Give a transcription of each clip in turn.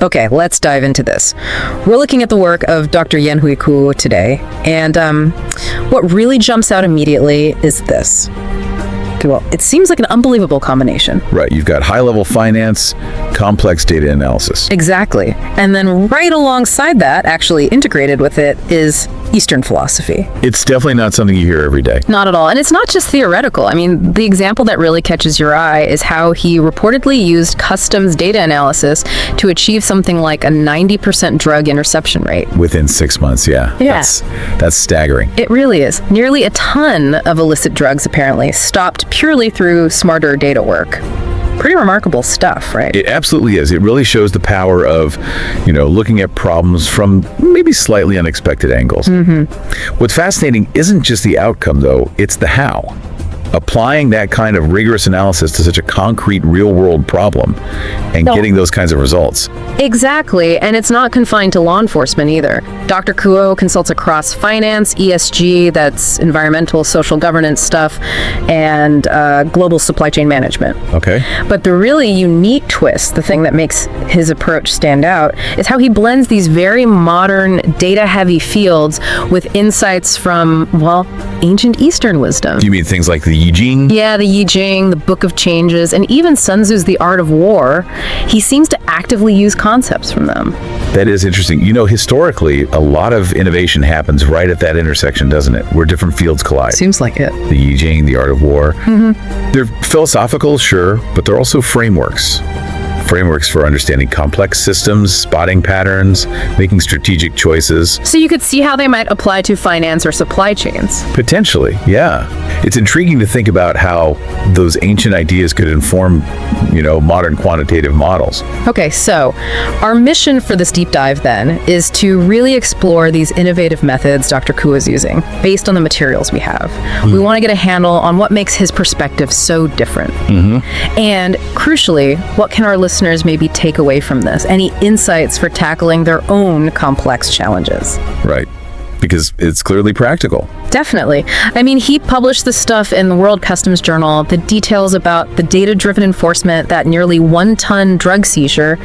Okay, let's dive into this. We're looking at the work of Dr. Yen-hui Kuo today, and what really jumps out immediately is this. Well, it seems like an unbelievable combination. Right, you've got high-level finance, complex data analysis. Exactly. And then right alongside that, actually integrated with it, is Eastern philosophy. It's definitely not something you hear every day. Not at all. And it's not just theoretical. I mean, the example that really catches your eye is how he reportedly used customs data analysis to achieve something like a 90% drug interception rate. Within 6 months, yeah. That's staggering. It really is. Nearly a ton of illicit drugs, apparently, stopped purely through smarter data work. Pretty remarkable stuff, right? It absolutely is. It really shows the power of, looking at problems from maybe slightly unexpected angles. What's fascinating isn't just the outcome, though, it's the how. Applying that kind of rigorous analysis to such a concrete real-world problem and getting those kinds of results. Exactly, and it's not confined to law enforcement either. Dr. Kuo consults across finance, ESG, that's environmental, social governance stuff, and global supply chain management. Okay. But the really unique twist, the thing that makes his approach stand out, is how he blends these very modern, data-heavy fields with insights from, well, ancient Eastern wisdom. You mean things like the I Ching? Yeah, the I Ching, the Book of Changes, and even Sun Tzu's The Art of War. He seems to actively use concepts from them. That is interesting. Historically, a lot of innovation happens right at that intersection, doesn't it? Where different fields collide. Seems like it. The I Ching, The Art of War. They're philosophical, sure, but they're also frameworks. Frameworks for understanding complex systems, spotting patterns, making strategic choices. So you could see how they might apply to finance or supply chains. Potentially, yeah. It's intriguing to think about how those ancient ideas could inform, modern quantitative models. Okay, so our mission for this deep dive then is to really explore these innovative methods Dr. Kuo is using based on the materials we have. We want to get a handle on what makes his perspective so different. And crucially, what can our listeners maybe take away from this? Any insights for tackling their own complex challenges? Right. Because it's clearly practical. Definitely. I mean, he published this stuff in the World Customs Journal, the details about the data-driven enforcement, that nearly 1-ton drug seizure.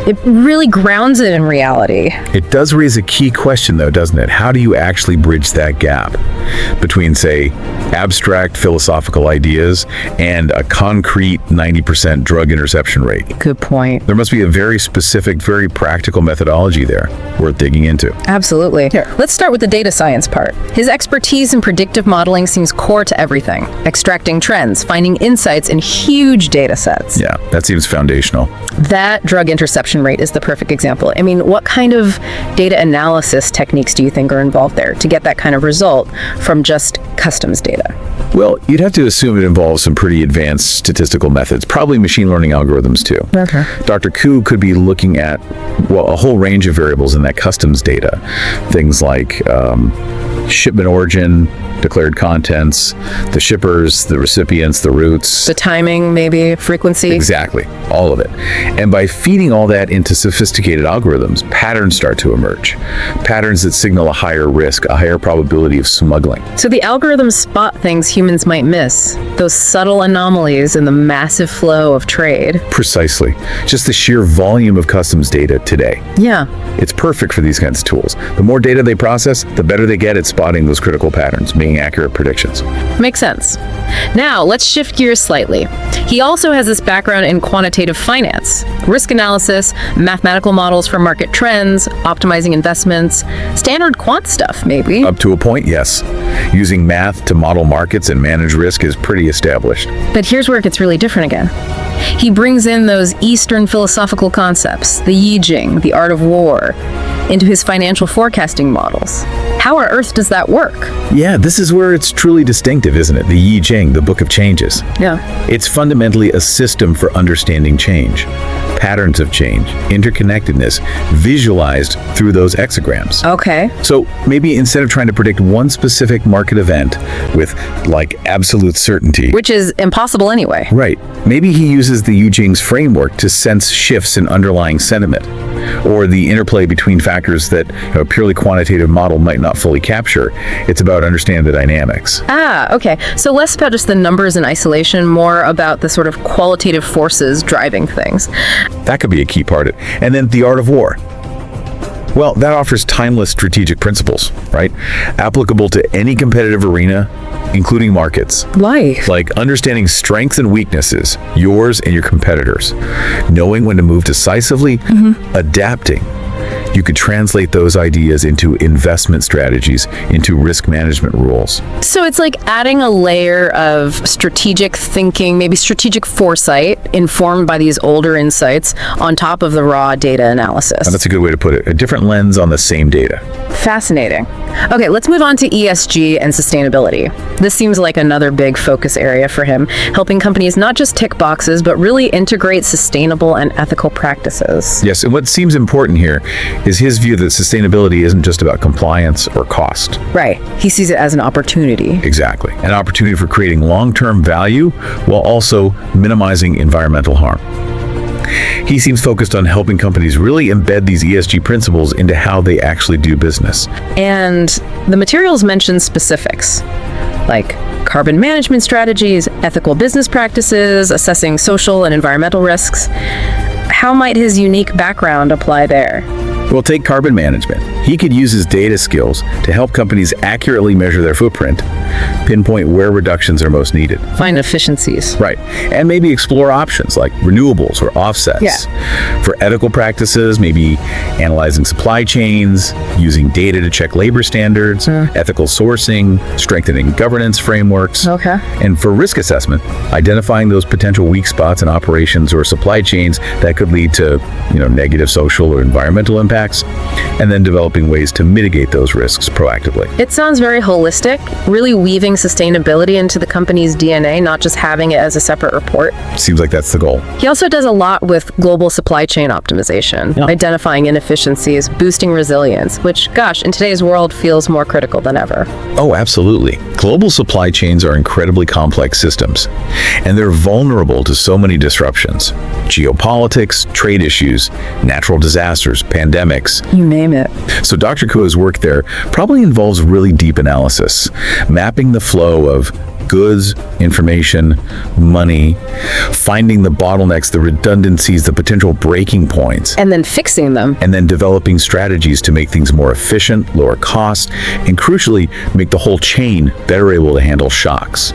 It really grounds it in reality. It does raise a key question, though, doesn't it? How do you actually bridge that gap between, say, abstract philosophical ideas and a concrete 90% drug interception rate? Good point. There must be a very specific, very practical methodology there worth digging into. Absolutely. Here, let's start with the data science part. His expertise in predictive modeling seems core to everything. Extracting trends, finding insights in huge data sets. Yeah, that seems foundational. That drug interception rate is the perfect example. I mean, what kind of data analysis techniques do you think are involved there to get that kind of result from just customs data? Well, you'd have to assume it involves some pretty advanced statistical methods, probably machine learning algorithms too. Okay. Dr. Kuo could be looking at, a whole range of variables in that customs data. Things like shipment origin, declared contents, the shippers, the recipients, the routes. The timing, maybe, frequency. Exactly, all of it. And by feeding all that into sophisticated algorithms, patterns start to emerge. Patterns that signal a higher risk, a higher probability of smuggling. So the algorithms spot things humans might miss, those subtle anomalies in the massive flow of trade. Precisely. Just the sheer volume of customs data today. Yeah. It's perfect for these kinds of tools. The more data they process, the better they get at spotting those critical patterns, making accurate predictions. Makes sense. Now, let's shift gears slightly. He also has this background in quantitative finance, risk analysis, mathematical models for market trends, optimizing investments, standard quant stuff, maybe. Up to a point, yes. Using math to model markets and manage risk is pretty established. But here's where it gets really different again. He brings in those Eastern philosophical concepts, the I Ching, the Art of War, into his financial forecasting models. How on earth does that work? Yeah, this is where it's truly distinctive, isn't it? The I Ching, the Book of Changes. Yeah. It's fundamentally a system for understanding change, patterns of change, interconnectedness, visualized through those hexagrams. Okay. So maybe instead of trying to predict one specific market event with, absolute certainty. Which is impossible anyway. Right. Maybe he uses the I Ching's framework to sense shifts in underlying sentiment, or the interplay between factors that a purely quantitative model might not fully capture. It's about understanding the dynamics. Okay. So less about just the numbers in isolation, more about the sort of qualitative forces driving things. That could be a key part of it. And then the art of war. Well, that offers timeless strategic principles, right? Applicable to any competitive arena, including markets. Like understanding strengths and weaknesses, yours and your competitors. Knowing when to move decisively, adapting. You could translate those ideas into investment strategies, into risk management rules. So it's like adding a layer of strategic thinking, maybe strategic foresight, informed by these older insights on top of the raw data analysis. And that's a good way to put it. A different lens on the same data. Fascinating. Okay, let's move on to ESG and sustainability. This seems like another big focus area for him, helping companies not just tick boxes, but really integrate sustainable and ethical practices. Yes, and what seems important here is his view that sustainability isn't just about compliance or cost. Right. He sees it as an opportunity. Exactly. An opportunity for creating long-term value while also minimizing environmental harm. He seems focused on helping companies really embed these ESG principles into how they actually do business. And the materials mention specifics, like carbon management strategies, ethical business practices, assessing social and environmental risks. How might his unique background apply there? Well, take carbon management. He could use his data skills to help companies accurately measure their footprint, pinpoint where reductions are most needed. Find efficiencies. Right. And maybe explore options like renewables or offsets. Yeah. For ethical practices, maybe analyzing supply chains, using data to check labor standards, ethical sourcing, strengthening governance frameworks. Okay. And for risk assessment, identifying those potential weak spots in operations or supply chains that could lead to, negative social or environmental impacts, and then developing ways to mitigate those risks proactively. It sounds very holistic, really weaving sustainability into the company's DNA, not just having it as a separate report. Seems like that's the goal. He also does a lot with global supply chain optimization, identifying inefficiencies, boosting resilience, which, gosh, in today's world feels more critical than ever. Oh, absolutely. Global supply chains are incredibly complex systems, and they're vulnerable to so many disruptions. Geopolitics, trade issues, natural disasters, pandemics. You name it. So Dr. Kuo's work there probably involves really deep analysis, mapping the flow of goods, information, money, finding the bottlenecks, the redundancies, the potential breaking points. And then fixing them. And then developing strategies to make things more efficient, lower cost, and crucially, make the whole chain better able to handle shocks,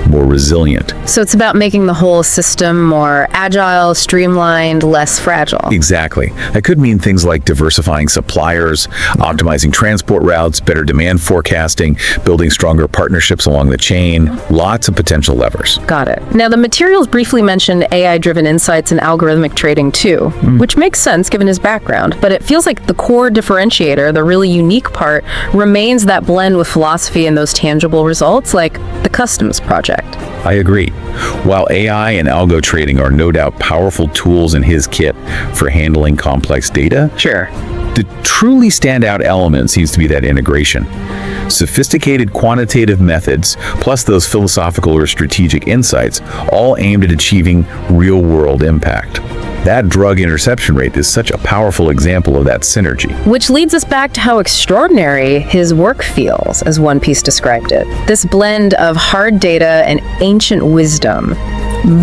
more resilient. So it's about making the whole system more agile, streamlined, less fragile. Exactly. That could mean things like diversifying suppliers, optimizing transport routes, better demand forecasting, building stronger partnerships along the chain. Lots of potential levers. Got it. Now, the materials briefly mentioned AI-driven insights and algorithmic trading too, which makes sense given his background, but it feels like the core differentiator, the really unique part, remains that blend with philosophy and those tangible results, like the customs project. I agree. While AI and algo trading are no doubt powerful tools in his kit for handling complex data, sure, the truly standout element seems to be that integration. Sophisticated quantitative methods, plus those philosophical or strategic insights, all aimed at achieving real-world impact. That drug interception rate is such a powerful example of that synergy. Which leads us back to how extraordinary his work feels, as one piece described it. This blend of hard data and ancient wisdom.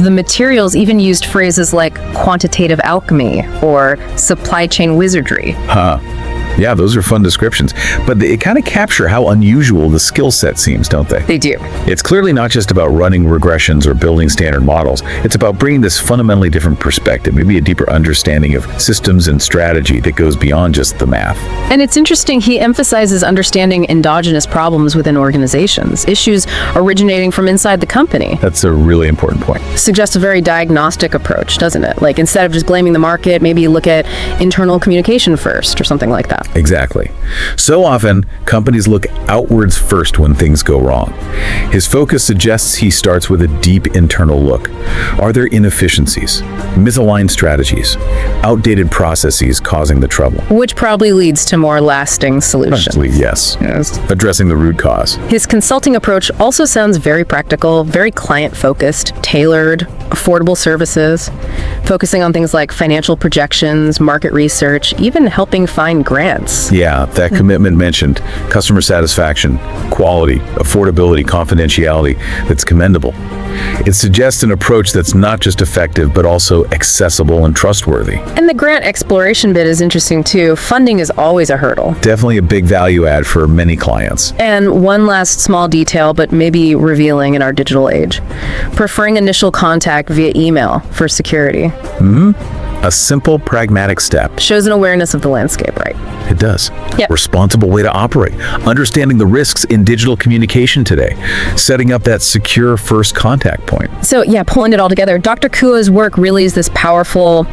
The materials even used phrases like quantitative alchemy or supply chain wizardry. Yeah, those are fun descriptions, but they kind of capture how unusual the skill set seems, don't they? They do. It's clearly not just about running regressions or building standard models. It's about bringing this fundamentally different perspective, maybe a deeper understanding of systems and strategy that goes beyond just the math. And it's interesting, he emphasizes understanding endogenous problems within organizations, issues originating from inside the company. That's a really important point. Suggests a very diagnostic approach, doesn't it? Like, instead of just blaming the market, maybe look at internal communication first or something like that. Exactly. So often, companies look outwards first when things go wrong. His focus suggests he starts with a deep internal look. Are there inefficiencies, misaligned strategies, outdated processes causing the trouble? Which probably leads to more lasting solutions. Actually, yes. Addressing the root cause. His consulting approach also sounds very practical, very client-focused, tailored, affordable services, focusing on things like financial projections, market research, even helping find grants. Yeah, that commitment mentioned, customer satisfaction, quality, affordability, confidentiality, that's commendable. It suggests an approach that's not just effective, but also accessible and trustworthy. And the grant exploration bit is interesting too. Funding is always a hurdle. Definitely a big value add for many clients. And one last small detail, but maybe revealing in our digital age. Preferring initial contact via email for security. A simple, pragmatic step. Shows an awareness of the landscape, right? It does. Yep. Responsible way to operate. Understanding the risks in digital communication today. Setting up that secure first contact point. So yeah, pulling it all together, Dr. Kuo's work really is this powerful,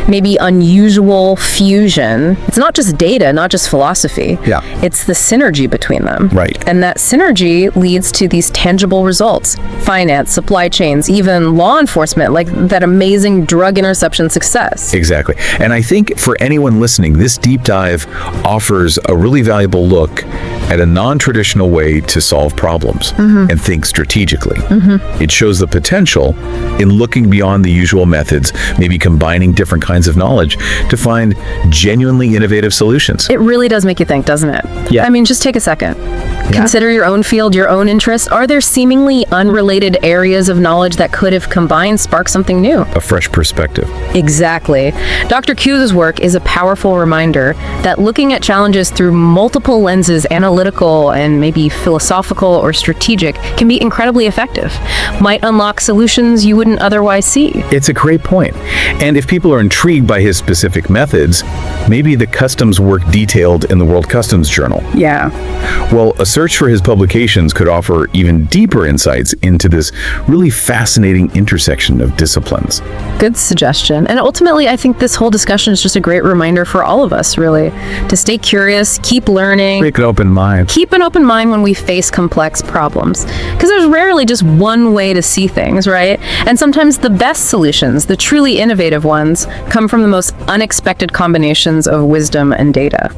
maybe unusual fusion. It's not just data, not just philosophy. Yeah. It's the synergy between them. Right. And that synergy leads to these tangible results. Finance, supply chains, even law enforcement, like that amazing drug interception success. Exactly. And I think for anyone listening, this deep dive offers a really valuable look at a non-traditional way to solve problems and think strategically. It shows the potential in looking beyond the usual methods, maybe combining different kinds of knowledge to find genuinely innovative solutions. It really does make you think, doesn't it? Yeah. I mean, just take a second. Consider your own field, your own interests. Are there seemingly unrelated areas of knowledge that could have combined, spark something new? A fresh perspective. Exactly. Dr. Kuo's work is a powerful reminder that looking at challenges through multiple lenses, analytical and maybe philosophical or strategic, can be incredibly effective. Might unlock solutions you wouldn't otherwise see. It's a great point. And if people are intrigued by his specific methods, maybe the customs work detailed in the World Customs Journal. Yeah. Well, a search for his publications could offer even deeper insights into this really fascinating intersection of disciplines. Good suggestion. And ultimately, I think this whole discussion is just a great reminder for all of us, really, to stay curious, keep learning. Make an open mind. Keep an open mind when we face complex problems. Because there's rarely just one way to see things, right? And sometimes the best solutions, the truly innovative ones, come from the most unexpected combinations of wisdom and data.